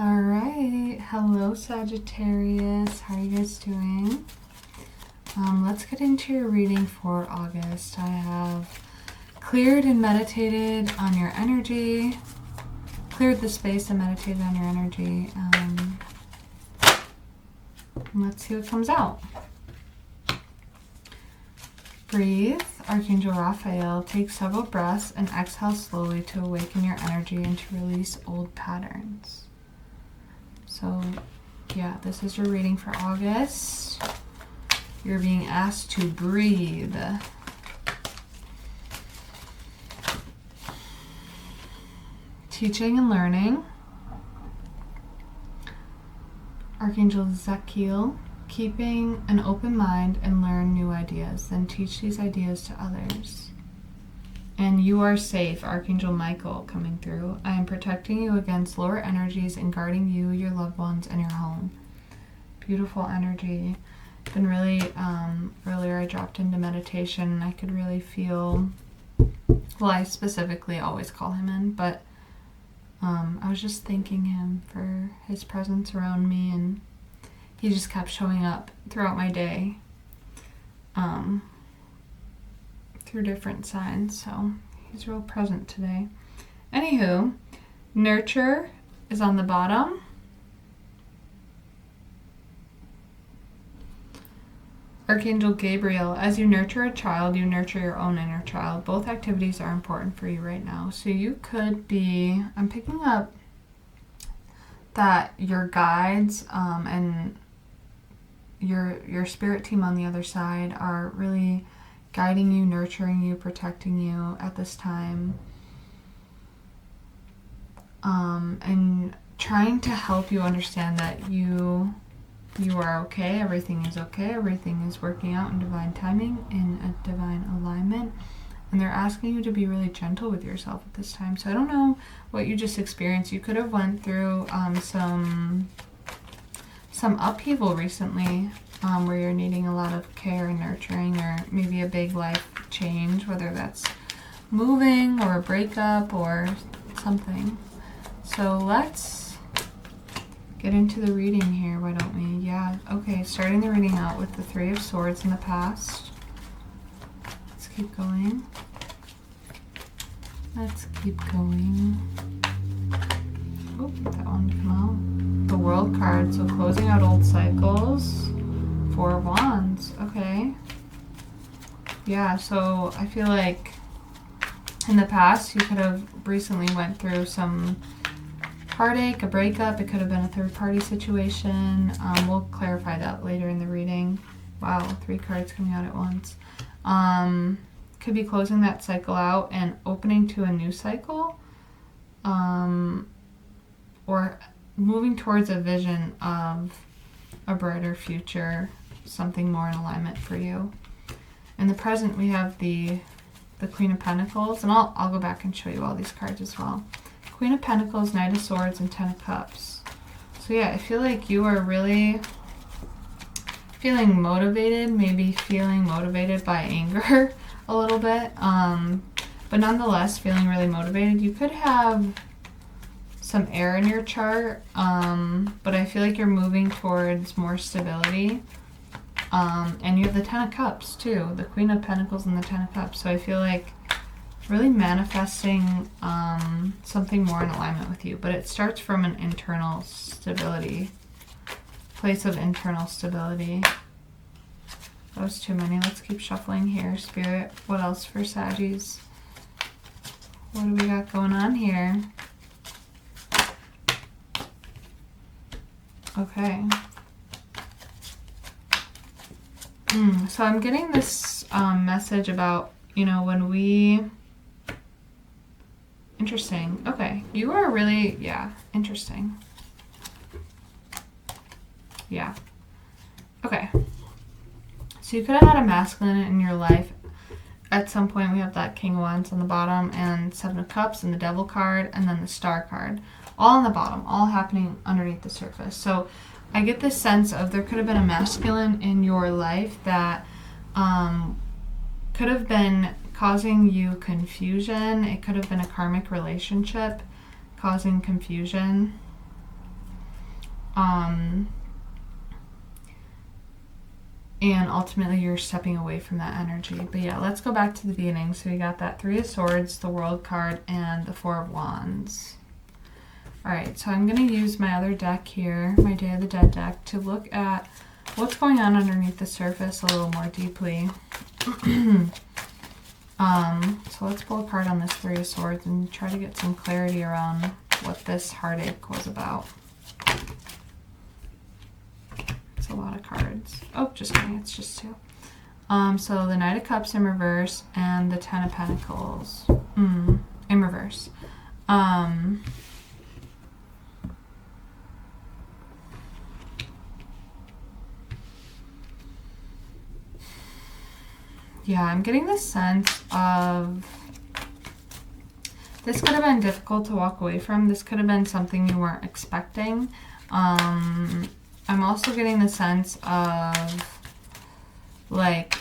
All right, hello Sagittarius, how are you guys doing? Let's get into your reading for August. I have cleared and meditated on your energy, cleared the space and meditated on your energy. Let's see what comes out. Breathe. Archangel Raphael, take several breaths and exhale slowly to awaken your energy and to release old patterns. So, yeah, this is your reading for August. You're being asked to breathe. Teaching and learning. Archangel Zachiel, keeping an open mind and learn new ideas, then teach these ideas to others. And you are safe, Archangel Michael coming through. I am protecting you against lower energies and guarding you, your loved ones, and your home. Beautiful energy. Been really, earlier I dropped into meditation and I could really feel, well, I specifically always call him in, but I was just thanking him for his presence around me, and he just kept showing up throughout my day. Through different signs, so he's real present today. Anywho, nurture is on the bottom. Archangel Gabriel, as you nurture a child, you nurture your own inner child. Both activities are important for you right now. So you could be, I'm picking up that your guides and your spirit team on the other side are really guiding you, nurturing you, protecting you at this time, and trying to help you understand that you are okay, everything is working out in divine timing, in a divine alignment, and they're asking you to be really gentle with yourself at this time. So I don't know what you just experienced. You could have went through some upheaval recently, where you're needing a lot of care and nurturing, or maybe a big life change, whether that's moving or a breakup or something. So let's get into the reading here, why don't we? Yeah, okay, starting the reading out with the Three of Swords in the past. Let's keep going. Oh, that one come out. The World card, so closing out old cycles. Four of Wands, okay. Yeah, so I feel like in the past you could have recently went through some heartache, a breakup. It could have been a third-party situation. We'll clarify that later in the reading. Wow, 3 cards coming out at once. Could be closing that cycle out and opening to a new cycle, or moving towards a vision of a brighter future, something more in alignment for you. In the present, we have the Queen of Pentacles, and I'll go back and show you all these cards as well. Queen of Pentacles, Knight of Swords, and Ten of Cups. So yeah, I feel like you are really feeling motivated, maybe feeling motivated by anger a little bit, but nonetheless feeling really motivated. You could have some air in your chart, but I feel like you're moving towards more stability. And you have the Ten of Cups too, the Queen of Pentacles and the Ten of Cups. So I feel like really manifesting something more in alignment with you, but it starts from an internal stability, place of internal stability. That was too many. Let's keep shuffling here, Spirit. What else for Saggies? What do we got going on here? Okay. So I'm getting this message about, when we... Interesting. Okay. You are really... Yeah. Interesting. Yeah. Okay. So you could have had a masculine in your life. At some point, we have that King of Wands on the bottom, and Seven of Cups, and the Devil card, and then the Star card. All on the bottom. All happening underneath the surface. So I get this sense of there could have been a masculine in your life that could have been causing you confusion. It could have been a karmic relationship causing confusion. And ultimately you're stepping away from that energy. But yeah, let's go back to the beginning. So we got that Three of Swords, the World card, and the Four of Wands. Alright, so I'm going to use my other deck here, my Day of the Dead deck, to look at what's going on underneath the surface a little more deeply. So let's pull a card on this Three of Swords and try to get some clarity around what this heartache was about. It's a lot of cards. Oh, just kidding, it's just two. So the Knight of Cups in reverse and the Ten of Pentacles in reverse. Yeah, I'm getting the sense of this could have been difficult to walk away from. This could have been something you weren't expecting. I'm also getting the sense of like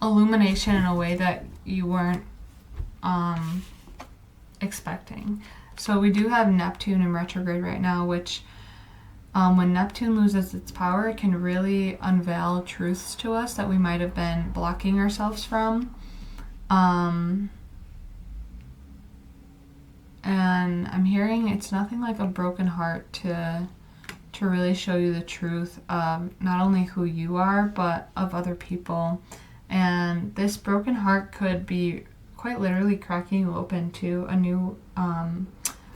illumination in a way that you weren't expecting. So we do have Neptune in retrograde right now, which when Neptune loses its power, it can really unveil truths to us that we might have been blocking ourselves from. And I'm hearing it's nothing like a broken heart to really show you the truth of not only who you are, but of other people. And this broken heart could be quite literally cracking you open to a new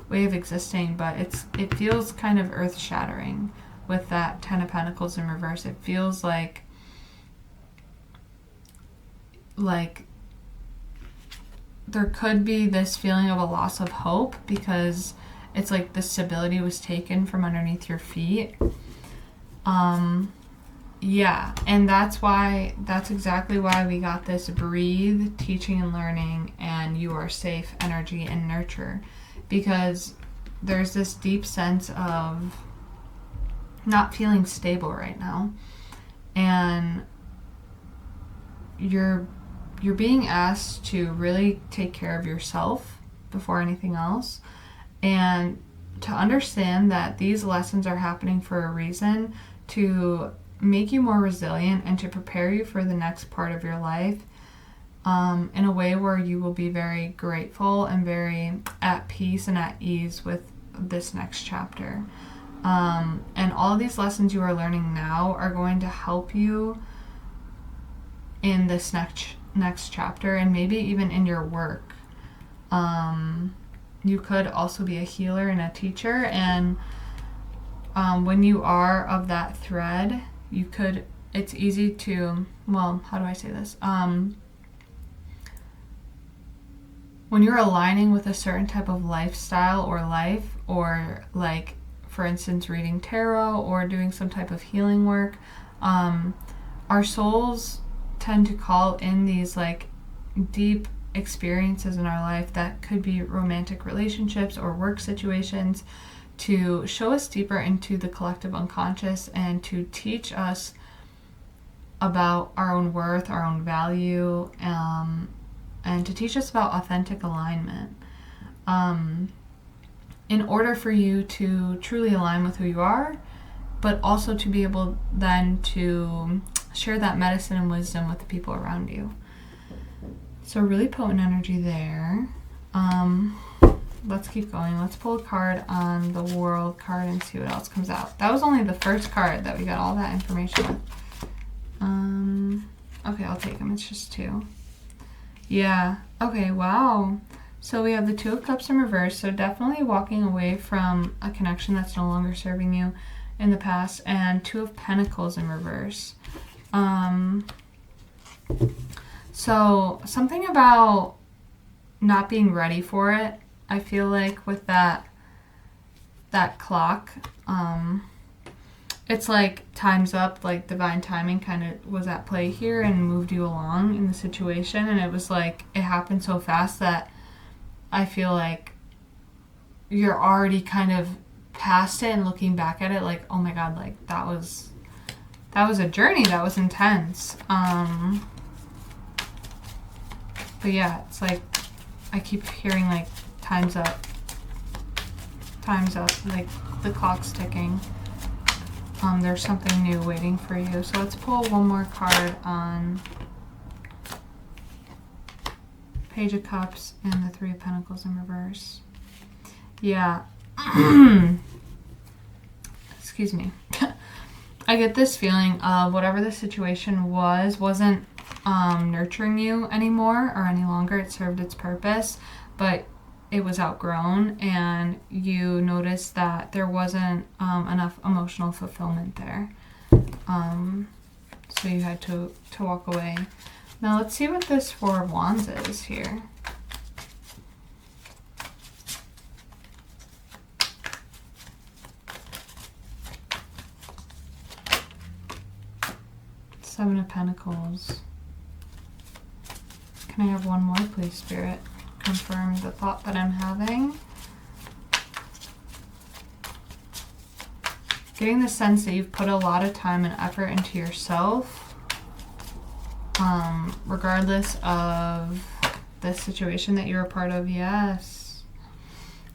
way of existing, but it feels kind of earth-shattering with that Ten of Pentacles in reverse. It feels like there could be this feeling of a loss of hope because it's like the stability was taken from underneath your feet. Yeah, and that's exactly why we got this breathe, teaching and learning, and you are safe energy and nurture. Because there's this deep sense of not feeling stable right now. And you're being asked to really take care of yourself before anything else. And to understand that these lessons are happening for a reason, to make you more resilient and to prepare you for the next part of your life. In a way where you will be very grateful and very at peace and at ease with this next chapter. And all of these lessons you are learning now are going to help you in this next chapter, and maybe even in your work. You could also be a healer and a teacher, and when you are of that thread, it's easy to, well, how do I say this? When you're aligning with a certain type of lifestyle or life, or like, for instance, reading tarot or doing some type of healing work, our souls tend to call in these like deep experiences in our life that could be romantic relationships or work situations to show us deeper into the collective unconscious and to teach us about our own worth, our own value, and to teach us about authentic alignment. In order for you to truly align with who you are, but also to be able then to share that medicine and wisdom with the people around you. So really potent energy there. Let's keep going. Let's pull a card on the World card and see what else comes out. That was only the first card that we got all that information with. Okay, I'll take them. It's just two. Yeah. Okay, wow. So we have the Two of Cups in reverse, so definitely walking away from a connection that's no longer serving you in the past, and Two of Pentacles in reverse. So something about not being ready for it, I feel like, with that clock. It's like time's up, like divine timing kind of was at play here and moved you along in the situation, and it was like it happened so fast that I feel like you're already kind of past it and looking back at it like, oh my god, like that was a journey, that was intense. But yeah, it's like I keep hearing like time's up, like the clock's ticking. There's something new waiting for you. So let's pull one more card on Page of Cups and the Three of Pentacles in reverse. Yeah. Excuse me. I get this feeling of whatever the situation wasn't nurturing you anymore or any longer. It served its purpose, but it was outgrown, and you noticed that there wasn't enough emotional fulfillment there. So you had to walk away. Now let's see what this Four of Wands is here. Seven of Pentacles. Can I have one more, please, Spirit? Confirm the thought that I'm having. Getting the sense that you've put a lot of time and effort into yourself, regardless of the situation that you're a part of. Yes.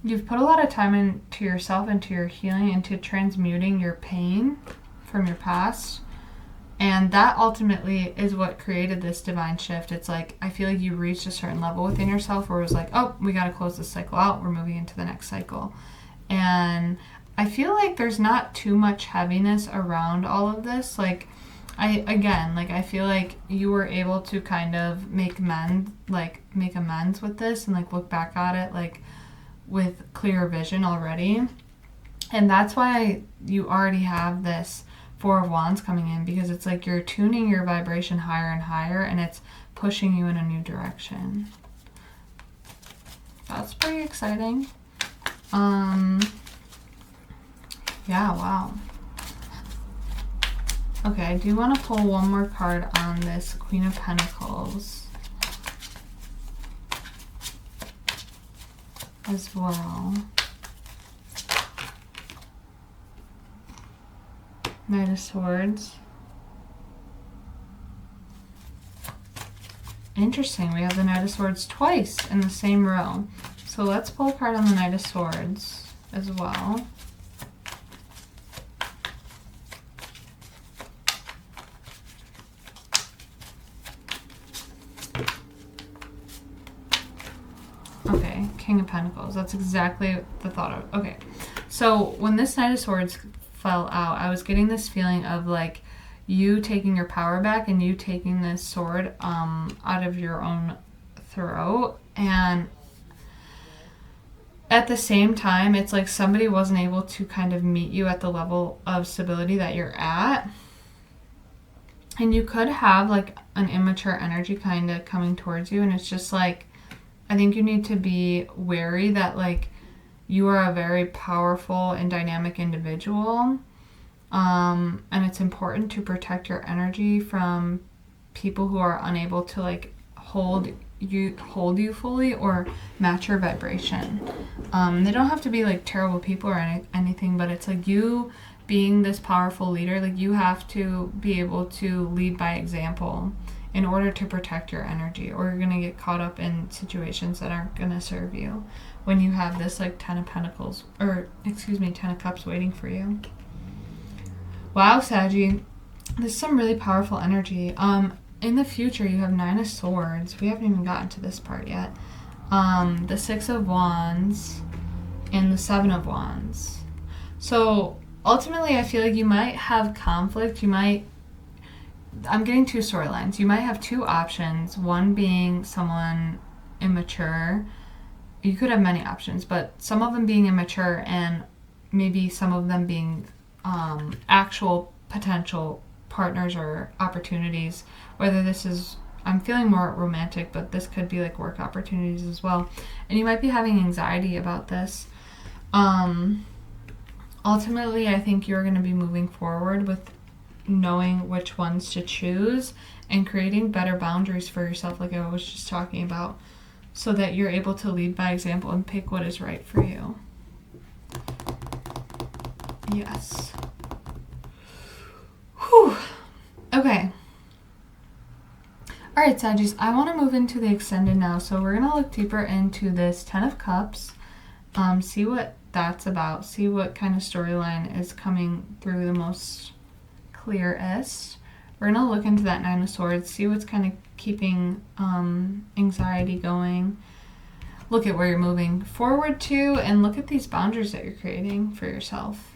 You've put a lot of time into yourself, into your healing, into transmuting your pain from your past. And that ultimately is what created this divine shift. It's like, I feel like you reached a certain level within yourself where it was like, oh, we got to close this cycle out. We're moving into the next cycle. And I feel like there's not too much heaviness around all of this. Like, I feel like you were able to kind of make amends with this and like look back at it like with clear vision already. And that's why you already have this Four of Wands coming in, because it's like you're tuning your vibration higher and higher, and it's pushing you in a new direction. That's pretty exciting. Yeah, wow. Okay, I do want to pull one more card on this Queen of Pentacles as well. Knight of Swords. Interesting, we have the Knight of Swords twice in the same row. So let's pull a card on the Knight of Swords as well. Okay, King of Pentacles. That's exactly the thought of. Okay, so when this Knight of Swords fell out, I was getting this feeling of like you taking your power back and you taking this sword out of your own throat, and at the same time it's like somebody wasn't able to kind of meet you at the level of stability that you're at, and you could have like an immature energy kind of coming towards you, and it's just like I think you need to be wary that like you are a very powerful and dynamic individual, and it's important to protect your energy from people who are unable to like hold you fully or match your vibration. They don't have to be like terrible people or anything, but it's like you being this powerful leader, like you have to be able to lead by example in order to protect your energy, or you're gonna get caught up in situations that aren't gonna serve you when you have this like Ten of Pentacles, or excuse me, Ten of Cups waiting for you. Wow, Saggy, this is some really powerful energy. In the future, you have Nine of Swords. We haven't even gotten to this part yet. The Six of Wands and the Seven of Wands. So ultimately, I feel like you might have conflict. I'm getting two storylines. You might have two options. One being someone immature. You could have many options, but some of them being immature and maybe some of them being actual potential partners or opportunities. Whether this is, I'm feeling more romantic, but this could be like work opportunities as well. And you might be having anxiety about this. Ultimately, I think you're going to be moving forward with knowing which ones to choose and creating better boundaries for yourself, like I was just talking about, so that you're able to lead by example and pick what is right for you. Yes. Whew. Okay. All right, Saggies, I want to move into the extended now. So we're going to look deeper into this Ten of Cups, see what that's about. See what kind of storyline is coming through the most clearest. We're going to look into that Nine of Swords, see what's kind of keeping anxiety going. Look at where you're moving forward to, and look at these boundaries that you're creating for yourself.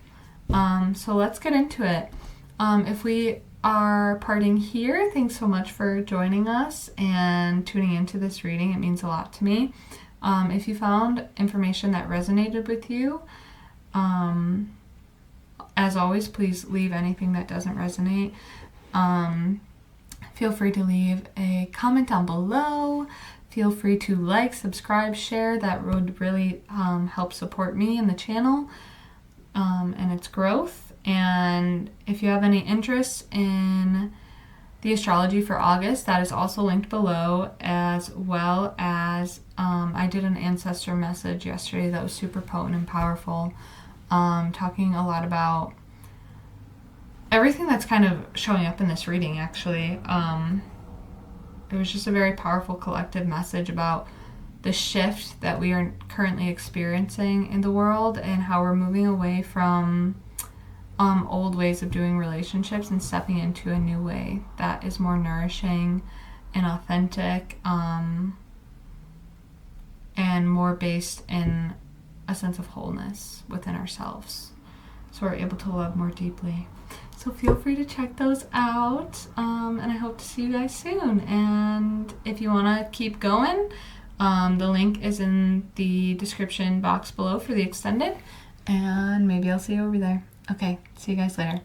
So let's get into it. If we are parting here, thanks so much for joining us and tuning into this reading. It means a lot to me. If you found information that resonated with you, as always, please leave anything that doesn't resonate. Feel free to leave a comment down below. Feel free to like, subscribe, share. That would really help support me and the channel and its growth. And if you have any interest in the astrology for August, that is also linked below, as well as I did an ancestor message yesterday that was super potent and powerful, talking a lot about everything that's kind of showing up in this reading, actually. It was just a very powerful collective message about the shift that we are currently experiencing in the world and how we're moving away from old ways of doing relationships and stepping into a new way that is more nourishing and authentic, and more based in a sense of wholeness within ourselves, so we're able to love more deeply. So feel free to check those out, and I hope to see you guys soon. And if you want to keep going, the link is in the description box below for the extended, and maybe I'll see you over there. Okay, see you guys later.